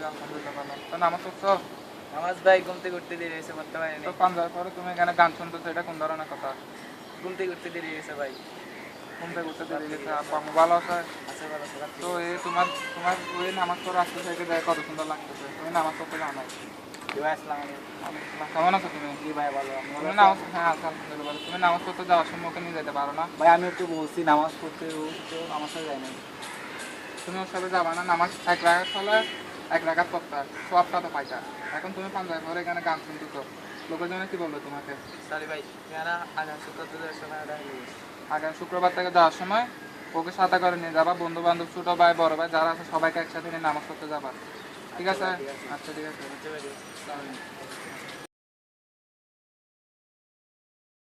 আলহামদুলিল্লাহ ভালো। তো নামাজ পড়ছো? নামাজ ভাই ঘুম থেকে উঠতে দেরি হয়েছে, পড়তে পারিনি। তো পাঞ্জাবের পরে তুমি এখানে গান শুনতেছো, এটা কোন ধরনের কথা? ঘুম থেকে উঠতে দেরি হয়েছে ভাই। ঘুম থেকে উঠতে দেরি গেছে, আব্বা আম্মু ভালো আছে? আছে ভালো আছে, রাত্রি তো এই তোমার তোমার ওই নামাজ পড়া আসতে থেকে যায় কত সুন্দর লাগতেছে। তুমি নামাজ পড়তে জানো? জি ভাই, আসসালামু আলাইকুম। কেমন আছো তুমি? জি ভাই ভালো, আপনি ভালো তুমি আছেন? নামাজ, হ্যাঁ আছি আলহামদুলিল্লাহ ভালো। তুমি নামাজ পড়তে যাওয়ার সময় ওকে নিয়ে যেতে পারো না? ভাই আমি একটু বলছি নামাজ পড়তে, ও তো আমার সাথে যায় না। তুমি ওর সাথে যাবা না? নামাজ এক রাকাত হলে এক রাকাত পড়তা, সবটা তো পাইতা। এখন তুমি পাঞ্জাবি পরে এখানে গান শুনতেছো, লোকের জন্য কি বলবে তোমাকে? সরি ভাই, এখানে আগাম শুক্রবার তো সময় আগামী শুক্রবার থেকে যাওয়ার সময় ওকে সাথে করে নিয়ে যাবা, বন্ধু বান্ধব, ছোট ভাই বড় ভাই যারা আছে সবাইকে একসাথে নিয়ে নামাজ পড়তে যাবা, ঠিক আছে? আচ্ছা ঠিক আছে। বুঝতে পারি।